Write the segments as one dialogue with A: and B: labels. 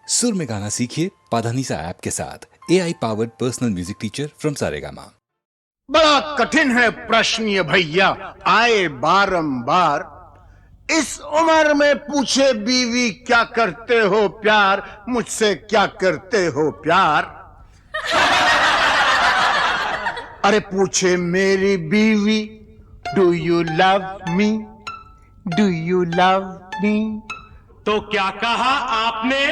A: सुर में गाना सीखिए पाधानीसा ऐप के साथ। AI powered personal music teacher from Saregama.
B: बड़ा कठिन है प्रश्न ये भैया, आए बारंबार। इस उम्र में पूछे बीवी क्या करते हो प्यार, मुझसे क्या करते हो प्यार। अरे पूछे मेरी बीवी, do you love me, do you love मी।
C: तो क्या कहा आपने?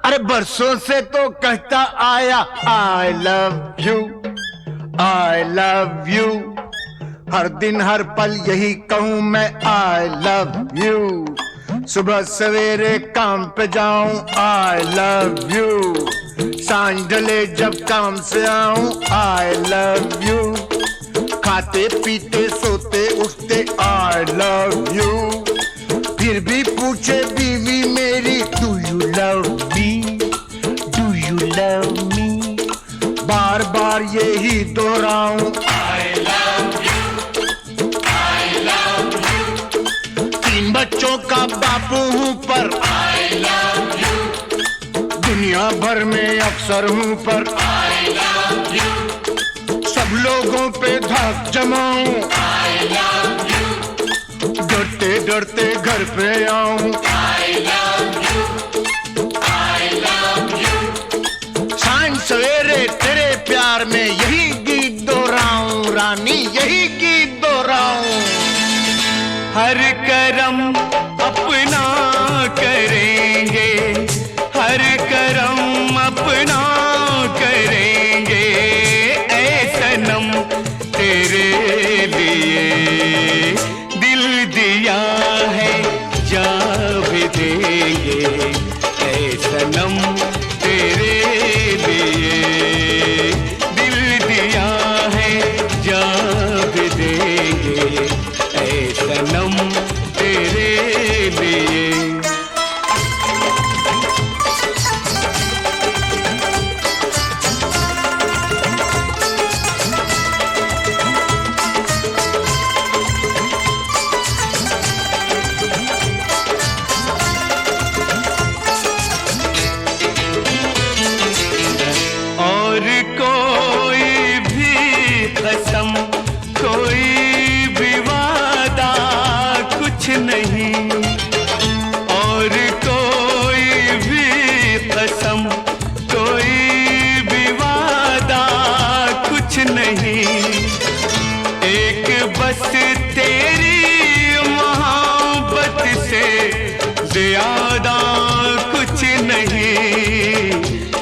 B: अरे बरसों से तो कहता आया I love you, I love you. हर दिन हर पल यही कहूं मैं आई लव यू। सुबह सवेरे काम पे जाऊं आई लव यू, सांझ ढले जब काम से आऊं आई लव यू। खाते पीते सोते उठते आई लव यू। फिर भी पूछे बीवी मेरी, do you love me, do you love me. बार बार यही दोहराऊं I love you, I love you. 3 बच्चों का बापू हूं पर आई लव यू। दुनिया भर में अफसर हूं पर आई लव यू। सब लोगों पे धाक जमाऊं आई लव यू। डरते डरते घर पे आऊं आई love you, I love you. सांझ सवेरे तेरे प्यार में यही गीत दोहराऊं रानी, यही गीत दोहराऊं।
C: हर करम अपना करेंगे, हर करम अपना करेंगे। ऐ सनम तेरे लिए दिल दिया है, जा भी देंगे। ऐ सनम तेरे लिए दिल दिया है, जा भी देंगे। ऐ सनम तेरे लिए। और कोई भी कसम, कोई भी वादा कुछ नहीं। और कोई भी कसम, कोई भी वादा कुछ नहीं। एक बस तेरी मोहब्बत से ज़्यादा कुछ नहीं,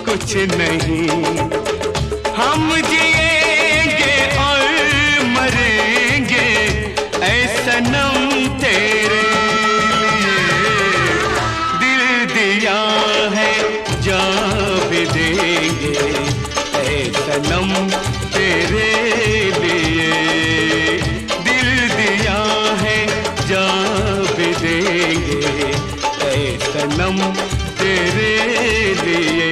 C: कुछ नहीं। हम जिएंगे और मरेंगे ऐ सनम तेरे लिए। दिल दिया है, जा भी देंगे ऐ सनम तेरे लिए। दिल दिया है, जा भी देंगे ऐ सनम तेरे लिए।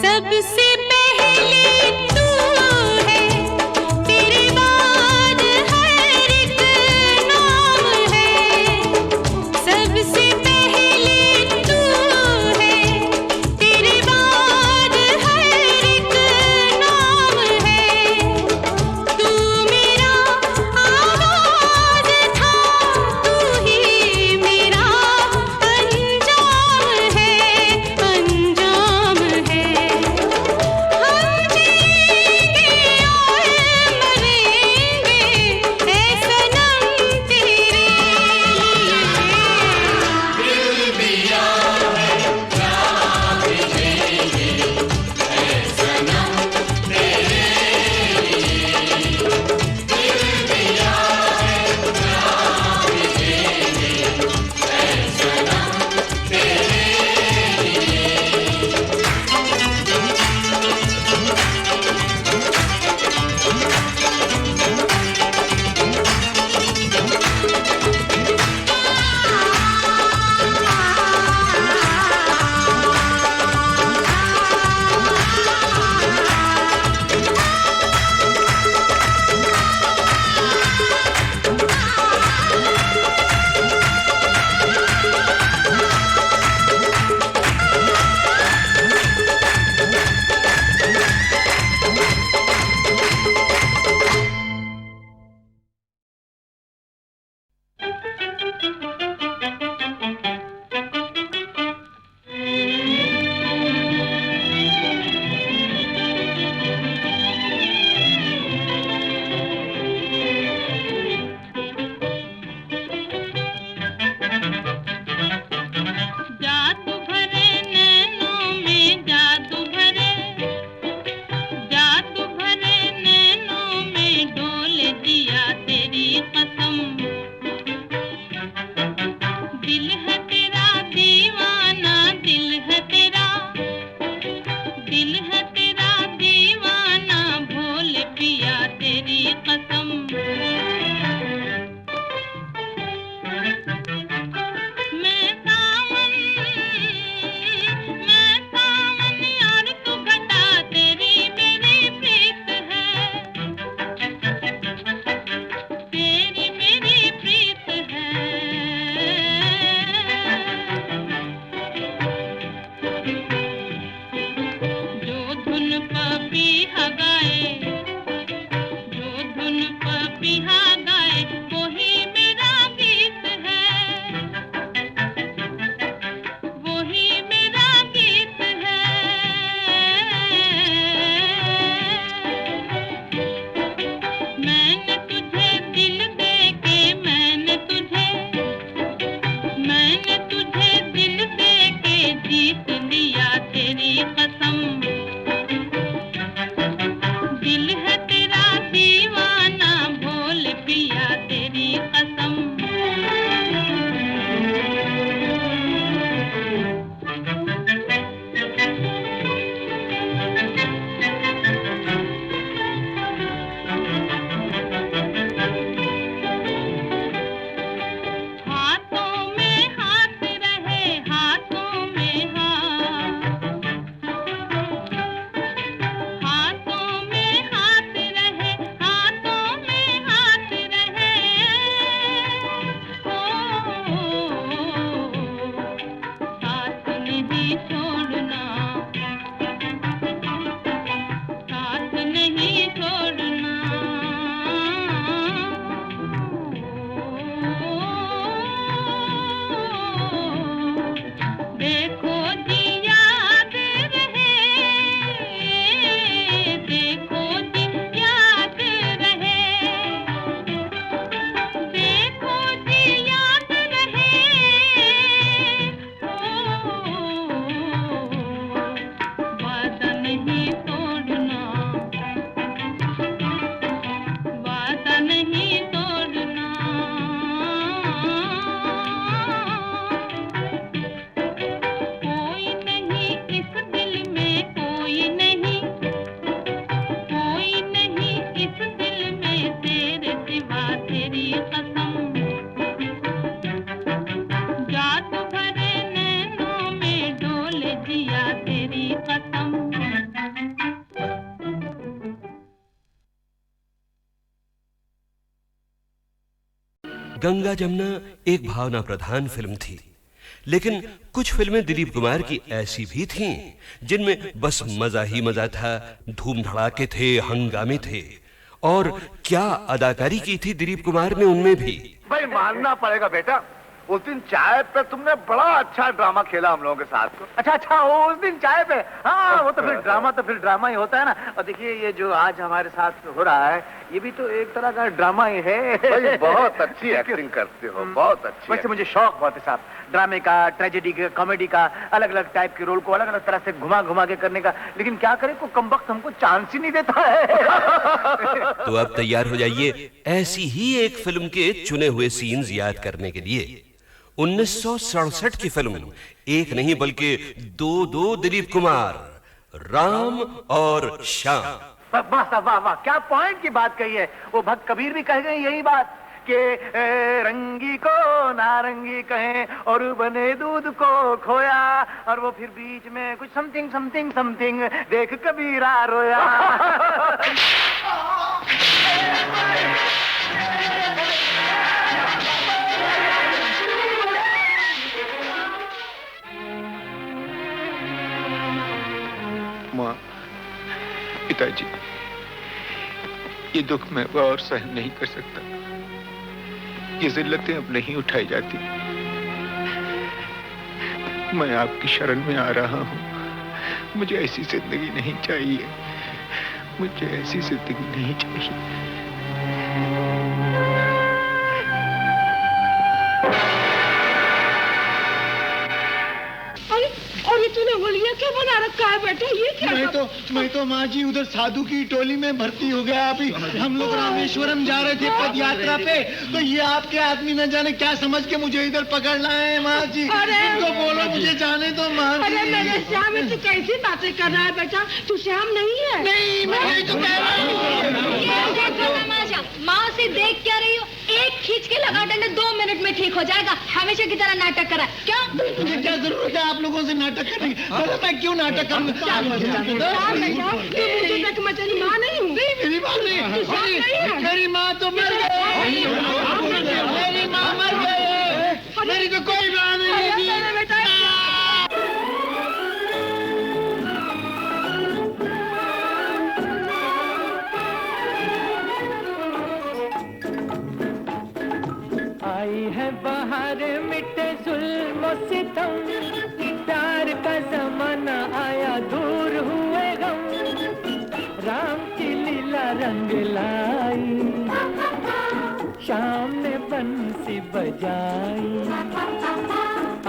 D: सबसे पहले तू है, तेरे बाद हर एक नाम है। सबसे पहले तू है, तेरे बाद हर एक नाम है। तू बोले पिया तेरी कसम। मैं सावन और तू घटा, तेरी मेरी प्रीत है, तेरी मेरी प्रीत है। जो धुन पपीहा गाए, जो धुन पपीहा गाए, वही मेरा गीत है, वही मेरा गीत है। मैंने तुझे दिल दे के, मैंने तुझे दिल दे के जीत लिया तेरी कसम। दिल है तेरा दीवाना, बोल पिया तेरी कसम। हाथों में हाथ रहे, हाथों में हाथ, हाथों में हाथ रहे, हाथों में हाथ रहे। साथ नहीं छोड़ना, साथ नहीं छोड़ना। देखो जी याद रहे, देखो जी याद रहे, देखो जी याद रहे। वादा नहीं तोड़ना, वादा नहीं तोड़ना। कोई नहीं इस दिल में, कोई नहीं, कोई नहीं इस दिल में तेरे सिवा तेरी कसम। जादू भरे नैनों में डोले जिया तेरी कसम।
C: गंगा जमुना एक भावना प्रधान फिल्म थी, लेकिन कुछ फिल्में दिलीप कुमार की ऐसी भी थीं जिनमें बस मजा ही मजा था, धूम धड़ाके थे, हंगामे थे। और क्या अदाकारी की थी दिलीप कुमार ने उनमें भी।
B: भाई मानना पड़ेगा बेटा, उस दिन चाय पे तुमने बड़ा अच्छा ड्रामा खेला हम लोगों के साथ।
E: अच्छा उस दिन चाय पे, हाँ वो तो फिर ड्रामा ही होता है ना। और देखिए ये जो आज हमारे साथ हो रहा है, ये भी तो एक तरह का ड्रामा ही है।
B: भाई बहुत अच्छी एक्टिंग करते हो, बहुत अच्छी।
E: वैसे मुझे शौक बहुत है साहब, ड्रामे का, ट्रेजेडी का, कॉमेडी का, अलग अलग टाइप के रोल को अलग अलग तरह से घुमा घुमा के करने का। लेकिन क्या करें, को कमबख्त हमको चांस ही नहीं देता है।
C: तो अब तैयार हो जाइए ऐसी ही एक फिल्म के चुने हुए सीन्स याद करने के लिए। 1967 की फिल्म, एक नहीं बल्कि दो दिलीप कुमार, राम और श्याम।
E: वाह साहब वाह वाह, क्या पॉइंट की बात कही है। वो भक्त कबीर भी कह गए यही बात कि रंगी को नारंगी कहें और बने दूध को खोया, और वो फिर बीच में कुछ समथिंग समथिंग समथिंग देख कबीरा रोया।
F: माँ, पिताजी, ये दुख मैं और सहन नहीं कर सकता। ये जिल्लतें अब नहीं उठाई जाती। मैं आपकी शरण में आ रहा हूँ। मुझे ऐसी जिंदगी नहीं चाहिए, मुझे ऐसी जिंदगी नहीं चाहिए।
G: और ये तूने गोलियां क्या बना रखा है बेटा? ये क्या?
B: मैं तो माँ जी उधर साधु की टोली में भर्ती हो गया। अभी हम लोग रामेश्वरम जा रहे थे पद यात्रा पे, तो ये आपके आदमी न जाने क्या समझ के मुझे इधर पकड़ लाए हैं माँ जी। तो बोलो मुझे जाने दो माँ जी।
G: अरे मेरे श्याम, तू कैसी बातें कर रहा है बेटा? तू श्याम नहीं है।
B: नहीं, मैं नहीं तो कह रहा हूँ।
H: माँ से देख क्या रही हो? एक खींच के लगा डंडे 2 मिनट में ठीक हो जाएगा। हमेशा की तरह नाटक करा क्या?
B: मुझे क्या जरूरत है आप लोगों से नाटक करने की? मैं क्यों नाटक करूँ?
G: मैं तेरी माँ नहीं हूँ।
B: मेरी माँ नहीं, मेरी माँ तो मर गई। मेरी माँ मर गई। मेरी तो कोई माँ नहीं है।
I: आई है बाहर मिटे जुल्म सितम, प्यार का जमाना आया दूर हुए गम, राम की लीला रंग लाई, शाम ने बंसी बजाई।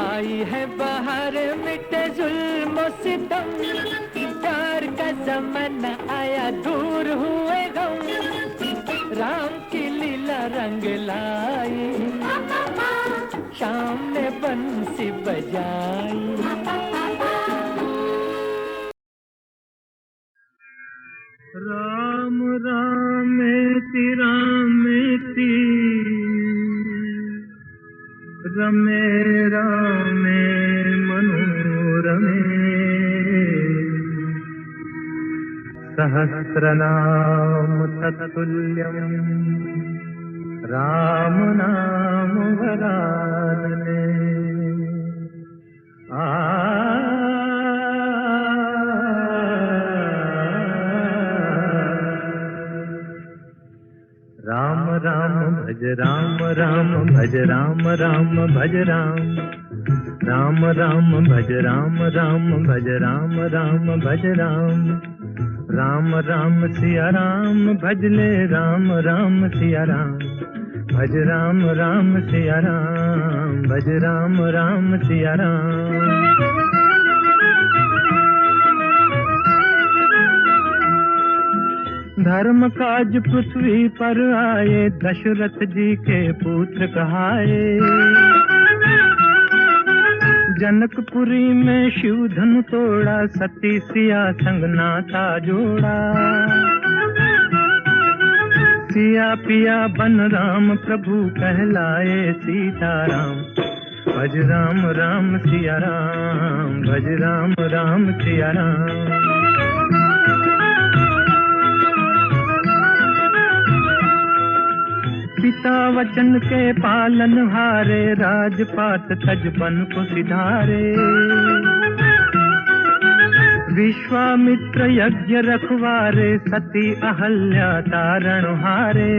I: आई है बाहर मिटे जुल्म सितम, प्यार का जमाना आया दूर हुए गम, राम की लीला रंग लाई, शाम ने बंसी बजाई। राम रामेति रामेति रमे रामे मनोरमे, सहस्रनाम तत्तुल्यम् राम नाम वरानने। राम राम भज राम राम भज राम राम भज राम, राम राम भज राम राम भज राम राम भज राम, राम राम सिया राम भजले राम राम सिया राम, भज राम राम सिया राम, भज राम राम सिया राम। धर्म काज पृथ्वी पर आए, दशरथ जी के पुत्र कहाए, जनकपुरी में शिव धनु तोड़ा, सती सिया संग नाता जोड़ा, सिया पिया बन राम प्रभु कहलाए सीताराम, भज राम राम सिया राम, भज राम राम सिया राम। पिता वचन के पालन हारे, राजपाट तजबन को सिधारे, विश्वामित्र यज्ञ रखवारे, सती अहल्या तारण हारे,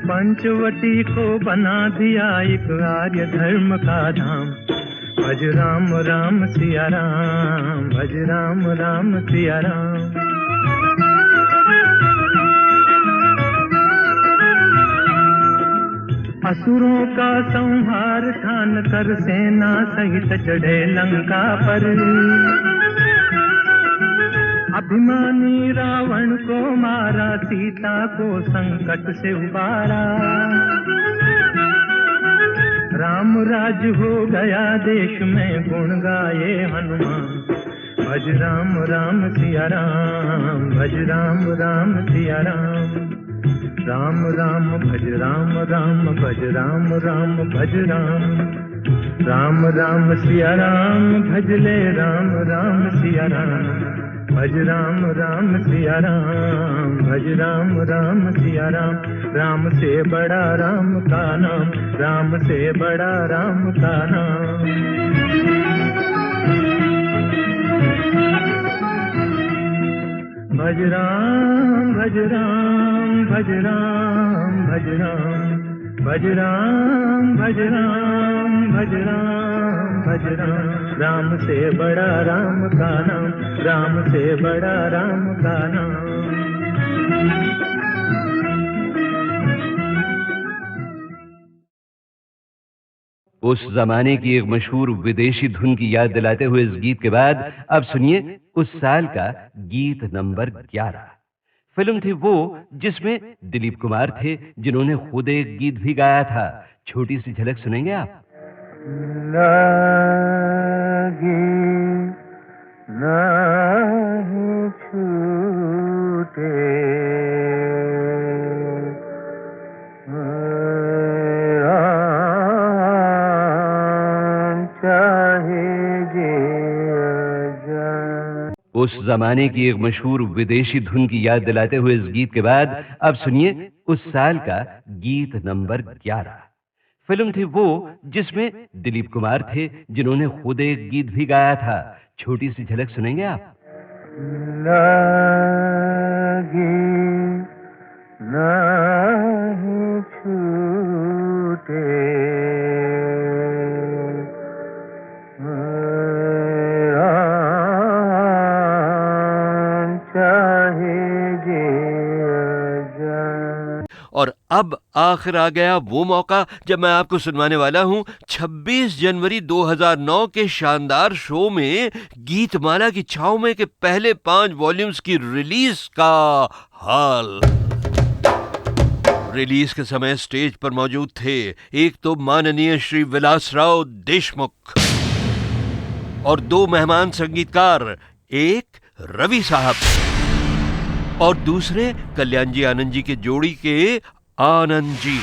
I: पंचवटी को बना दिया एक आर्य धर्म का धाम, भज राम राम सिया राम, भज राम राम सिया राम। असुरों का संहार ठान कर सेना सहित चढ़े लंका पर, अभिमानी रावण को मारा, सीता को संकट से उबारा, राम राज हो गया देश में गुण गाए हनुमान, भज राम राम सिया राम, भज राम राम सिया राम, राम राम भज राम राम भज राम राम भज राम, राम राम सिया राम भजले राम राम सिया राम, भज राम राम सिया राम, भज राम राम सिया राम, राम से बड़ा राम का नाम, राम से बड़ा राम का नाम। भज राम भज राम भज राम भज राम, भज राम भज राम भज राम भज राम, राम से बड़ा राम का नाम, राम से बड़ा राम का नाम।
C: उस जमाने की एक मशहूर विदेशी धुन की याद दिलाते हुए इस गीत के बाद अब सुनिए उस साल का गीत नंबर 11। फिल्म थी वो जिसमें दिलीप कुमार थे, जिन्होंने खुद एक गीत भी गाया था। छोटी सी झलक सुनेंगे आप?
I: लागी नहीं छूटे
C: उस जमाने की एक मशहूर विदेशी धुन की याद दिलाते हुए इस गीत के बाद अब सुनिए उस साल का गीत नंबर 11। फिल्म थी वो जिसमें दिलीप कुमार थे, जिन्होंने खुद एक गीत भी गाया था। छोटी सी झलक सुनेंगे आप?
I: लागी नहीं छूटे
C: और अब आखिर आ गया वो मौका जब मैं आपको सुनवाने वाला हूं 26 जनवरी 2009 के शानदार शो में गीतमाला की छाव में के पहले 5 वॉल्यूम्स की रिलीज का हाल। रिलीज के समय स्टेज पर मौजूद थे एक तो माननीय श्री विलासराव देशमुख और 2 मेहमान संगीतकार, एक रवि साहब और दूसरे कल्याण जी आनंद जी के जोड़ी के आनंद जी।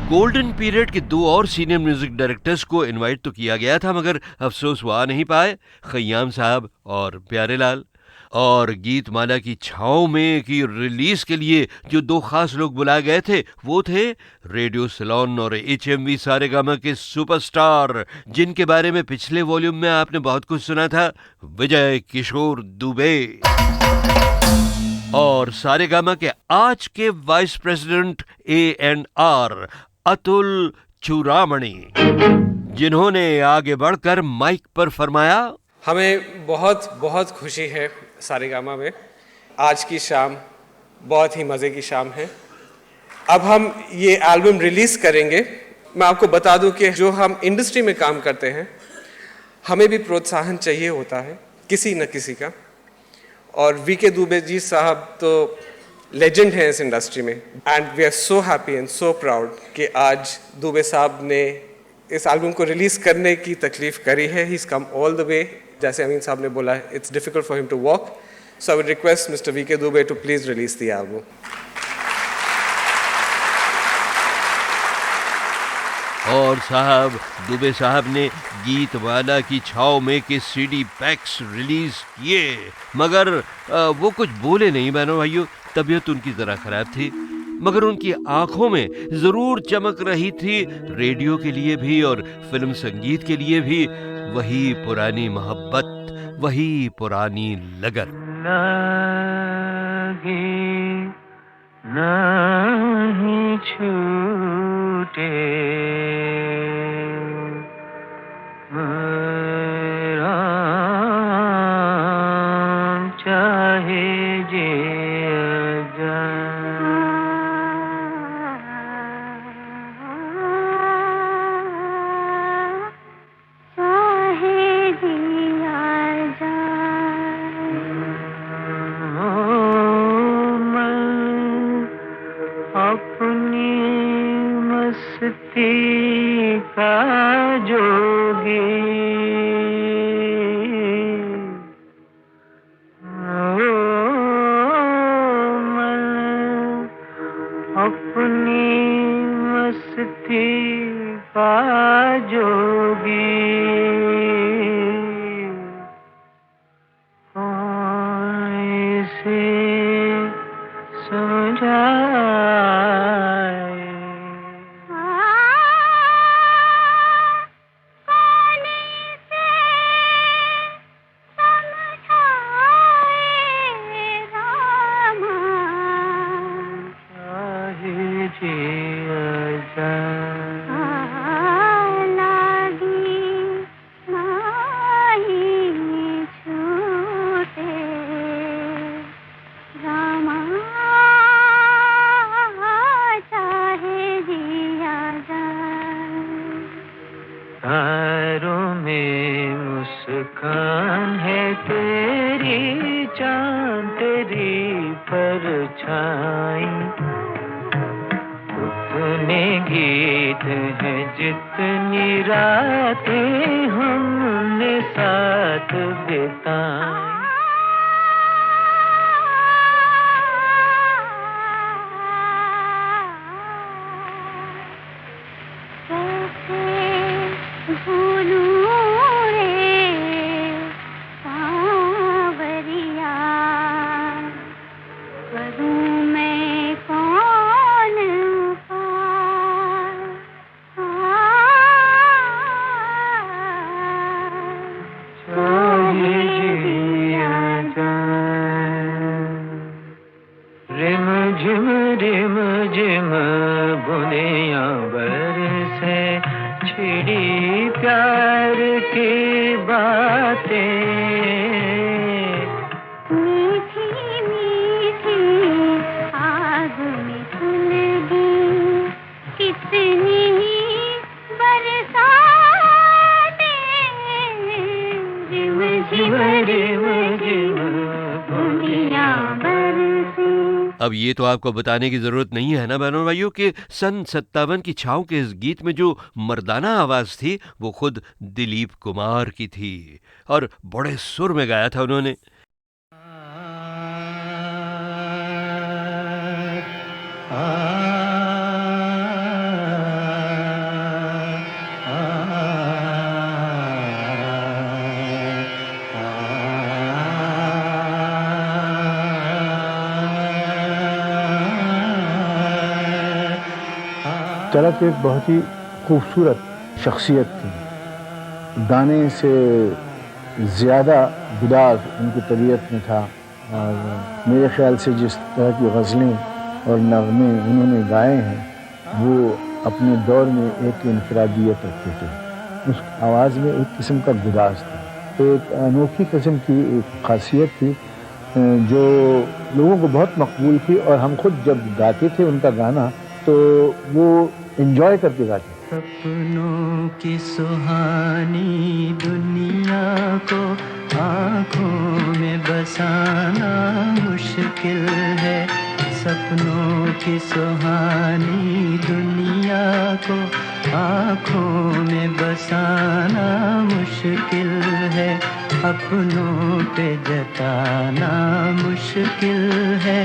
C: गोल्डन पीरियड के 2 और सीनियर म्यूजिक डायरेक्टर्स को इनवाइट तो किया गया था, मगर अफसोस वो आ नहीं पाए, खय्याम साहब और प्यारेलाल। और गीतमाला की छाव में की रिलीज के लिए जो 2 खास लोग बुलाए गए थे वो थे रेडियो सिलोन और HMV सारेगामा के सुपरस्टार, जिनके बारे में पिछले वॉल्यूम में आपने बहुत कुछ सुना था, विजय किशोर दुबे। और सारेगामा के आज के वाइस प्रेसिडेंट A&R अतुल चूड़ामणि, जिन्होंने आगे बढ़कर माइक पर फरमाया,
J: हमें बहुत बहुत खुशी है सारेगामा में। आज की शाम बहुत ही मज़े की शाम है। अब हम ये एल्बम रिलीज़ करेंगे। मैं आपको बता दूं कि जो हम इंडस्ट्री में काम करते हैं, हमें भी प्रोत्साहन चाहिए होता है किसी न किसी का। और VK दुबे जी साहब तो लेजेंड हैं इस इंडस्ट्री में, and we are so happy and so proud कि आज दुबे साहब ने इस एल्बम को रिलीज़ करने की तकलीफ़ करी है। He is come all the way. जैसे अमीन साहब ने बोला, it's difficult for him to walk, so I would request mister VK Dubey to please release the album.
C: और साहब दुबे साहब ने गीतमाला की छाव में के CD पैक्स रिलीज किए, मगर वो कुछ बोले नहीं बहनों भाइयों। तबीयत उनकी जरा खराब थी, मगर उनकी आंखों में जरूर चमक रही थी रेडियो के लिए भी और फिल्म संगीत के लिए भी वही पुरानी मोहब्बत, वही पुरानी लगन।
I: नहीं छूटे मेरा चाहे जे का जोगी मैं अपनी मस्ती का जोगी इसे समझाए तेरी परछाई, उतने गीत हैं जितनी रातें हमने साथ बिताई। रिम झिम बुनिया बरसे, छिड़ी प्यार की बातें, मीठी मीठी आग में सुलगी कितनी बरसातें, रिम झिम बुनिया बरसे।
C: अब ये तो आपको बताने की जरूरत नहीं है ना बहनों भाइयों कि सन 57 की छाँव के इस गीत में जो मर्दाना आवाज थी वो खुद दिलीप कुमार की थी और बड़े सुर में गाया था उन्होंने।
B: चरक एक बहुत ही खूबसूरत शख्सियत थी। गाने से ज़्यादा गुदार उनकी तबीयत में था और मेरे ख्याल से जिस तरह की गज़लें और नग़्मे उन्होंने गाए हैं वो अपने दौर में एक इनफरादियत रखते थे। उस आवाज़ में एक किस्म का गुदार था, एक अनोखी किस्म की एक ख़ासियत थी जो लोगों को बहुत मकबूल थी और हम खुद जब गाते थे उनका गाना तो वो एंजॉय करके गाते।
I: सपनों की सुहानी दुनिया को आँखों में बसाना मुश्किल है, सपनों की सुहानी दुनिया को आँखों में बसाना मुश्किल है, अपनों पे जताना मुश्किल है,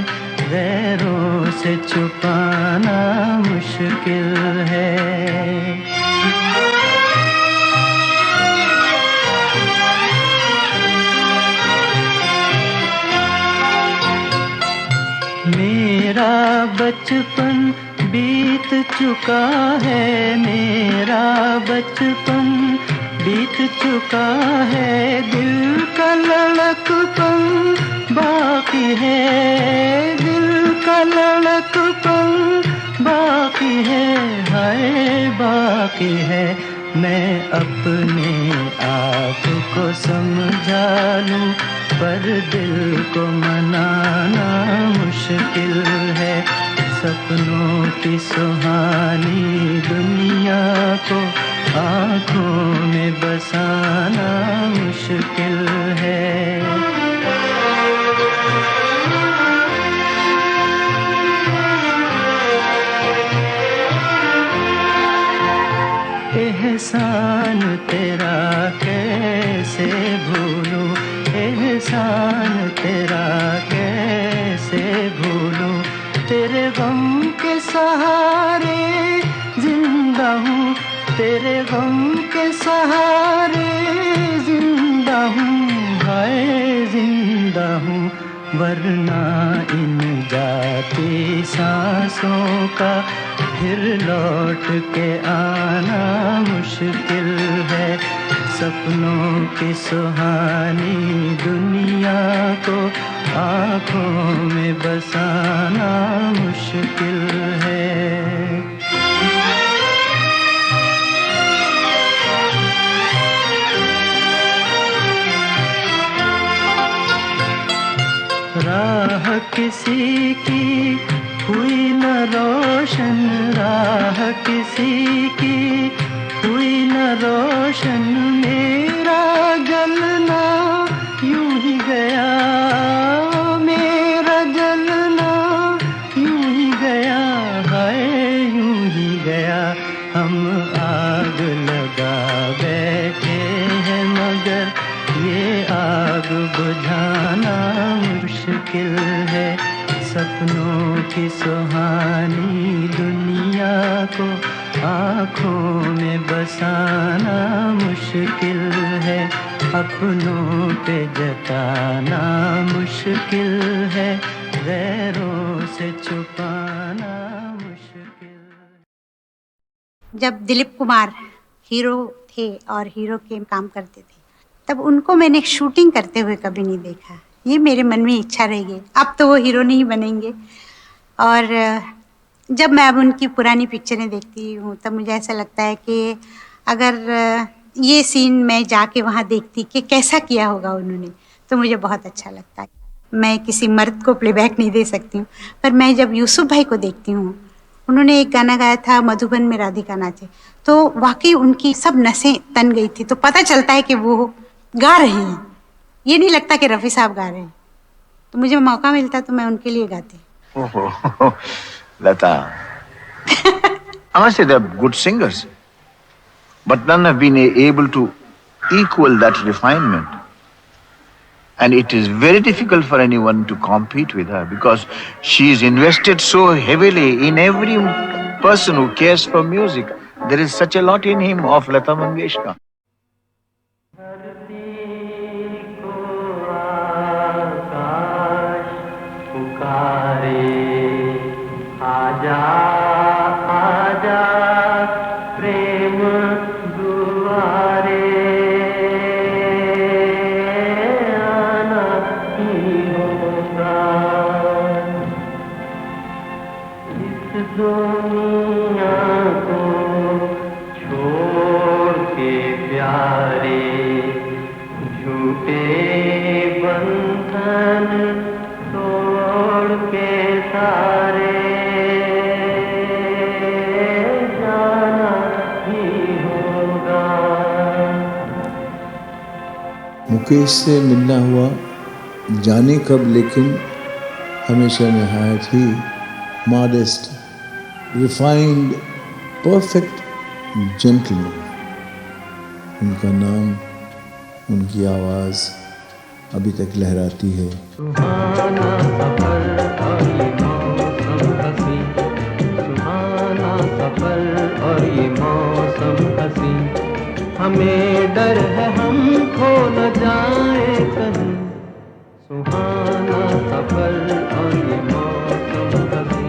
I: गैरों से छुपाना मुश्किल है। मेरा बचपन बीत चुका है, मेरा बचपन बीत चुका है, दिल का लड़कपन बाकी है, दिल का लड़कपन बाकी है, हाय बाकी है। मैं अपने आप को समझा लूं पर दिल को मनाना मुश्किल है, सपनों की सुहानी दुनिया को आँखों में बसाना मुश्किल है। एहसान तेरा कैसे भूलूं, एहसान तेरा कैसे भूलूं, तेरे गम के सहारे जिंदा हूँ, तेरे गम के सहारे जिंदा हूँ, हाय जिंदा हूँ, वरना इन जाती सांसों का फिर लौट के आना मुश्किल है, सपनों की सुहानी दुनिया को आँखों में बसाना मुश्किल है। राह किसी की हुई न रोशन, राह किसी की हुई न रोशन, मेरा जलना यूं ही गया, मेरा है, सपनों की सुहानी दुनिया को आँखों में बसाना मुश्किल है, अपनों पे जताना मुश्किल है, गैरों से छुपाना मुश्किल।
K: जब दिलीप कुमार हीरो थे और हीरो के काम करते थे, तब उनको मैंने शूटिंग करते हुए कभी नहीं देखा। ये मेरे मन में इच्छा रह गई, अब तो वो हीरो नहीं बनेंगे। और जब मैं अब उनकी पुरानी पिक्चरें देखती हूँ तब मुझे ऐसा लगता है कि अगर ये सीन मैं जाके वहाँ देखती कि कैसा किया होगा उन्होंने, तो मुझे बहुत अच्छा लगता है। मैं किसी मर्द को प्लेबैक नहीं दे सकती हूँ, पर मैं जब यूसुफ भाई को देखती हूँ, उन्होंने एक गाना गाया था मधुबन में राधिका नाचे, तो वाकई उनकी सब नसें तन गई थी। तो पता चलता है कि वो गा रहे हैं, ये नहीं लगता कि रफ़ी साहब गा रहे हैं। तो मुझे मौका मिलता तो मैं उनके लिए गाती।
B: Oh, Lata. I must say they're good singers, but none have been able to equal that refinement. And it is very difficult for anyone to compete with her because she is invested so heavily in every person who cares for music. There is such a lot in him of Lata Mangeshkar.
I: आजा आजा प्रेम दुआरे, आना ही होगा इस दुनिया को छोड़ के प्यारे, झूठे बंधन तोड़ के सारे
L: मुकेश से मिलना हुआ जाने कब, लेकिन हमेशा नहायत ही मॉडेस्ट, रिफाइंड, परफेक्ट जेंटलमैन। उनका नाम, उनकी आवाज़ अभी तक लहराती है।
I: सुहाना सफर और ये मौसम हसी, सुहाना सफर और ये मौसम हसी, हमें डर है हम खो न जाए कहीं, सुहाना सफर और ये मौसम हसी।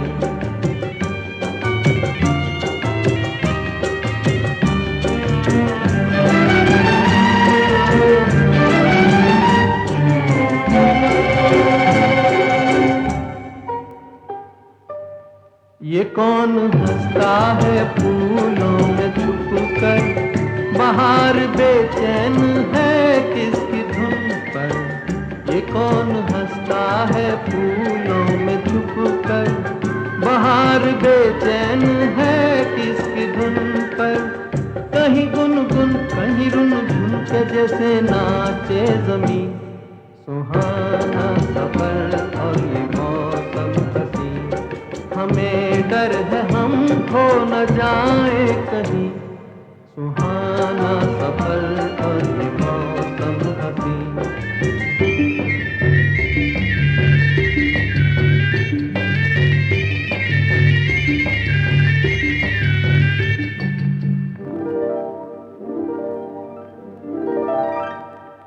I: ये कौन हंसता है फूलों में छुप कर, बाहर बेचैन है किसकी धुन पर। ये कौन हंसता है फूलों में छुप कर, बाहर बेचैन है किसकी धुन पर। कहीं गुनगुन कहीं रुनझुन के जैसे नाचे ज़मीं, सुहाना सफर और ये मौसम हसी, हमें डर है हम खो न जाए कहीं, सुहाना सफर और ये मौसम हसी।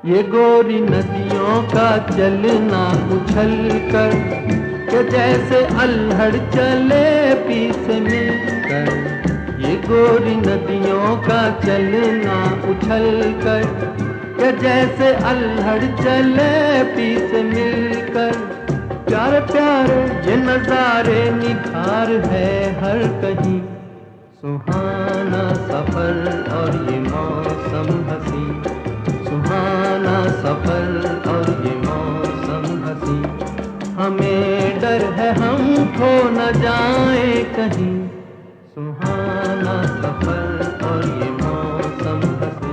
I: ये गोरी नदियों का चलना उछल कर, के जैसे अल्हड़ चले पीस मिलकर। ये गोरी नदियों का चलना उछल कर, के जैसे अल्हड़ चले पीस मिलकर। प्यारे प्यारे ये नजारे निखार है हर कहीं, सुहाना सफर और ये मौसम हसी, सुहाना सफर और ये मौसम हसी, हमें डर है हम खो न जाए कहीं, सुहाना सफर और ये मौसम हसी।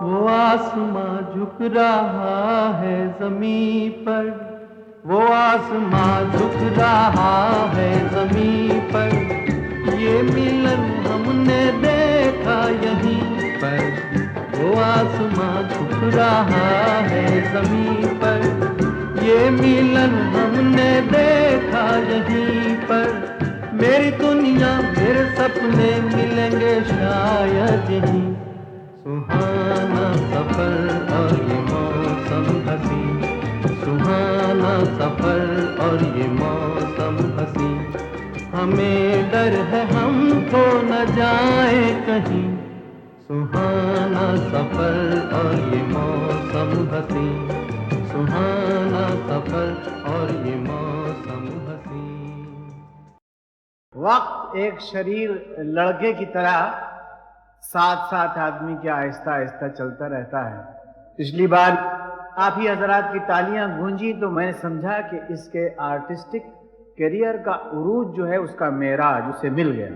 I: वो आसमां झुक रहा है ज़मीं पर, वो आसमां झुक रहा है ज़मीं पर, ये मिलन हमने देखा यहीं पर, वो आसमां झुक रहा है ज़मीं पर, ये मिलन हमने देखा यहीं पर, मेरी दुनिया मेरे सपने मिलेंगे शायद यहीं, सुहाना सफर और ये मौसम हसी, सुहाना सफर और ये मौसम हसी, हमें डर है हम खो न जाए कहीं, सुहाना सफर और ये मौसम हसी, सुहाना सफर और ये मौसम हसी।
E: वक्त एक शरीर लड़के की तरह साथ साथ आदमी के आहिस्ता आहिस्ता चलता रहता है। पिछली बार आप ही हजरात की तालियां गूंजी तो मैंने समझा कि इसके आर्टिस्टिक करियर का उरूज जो है उसका मेराज उसे मिल गया,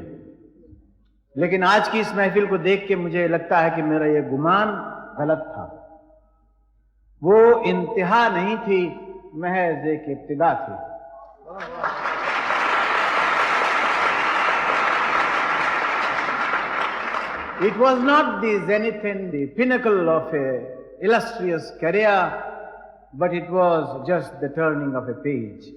E: लेकिन आज की इस महफिल को देख के मुझे लगता है कि मेरा ये गुमान गलत था। वो इंतहा नहीं थी, महज एक इब्तिदा थी। It was not the zenith and the pinnacle of a illustrious career, but it was just the turning of a page.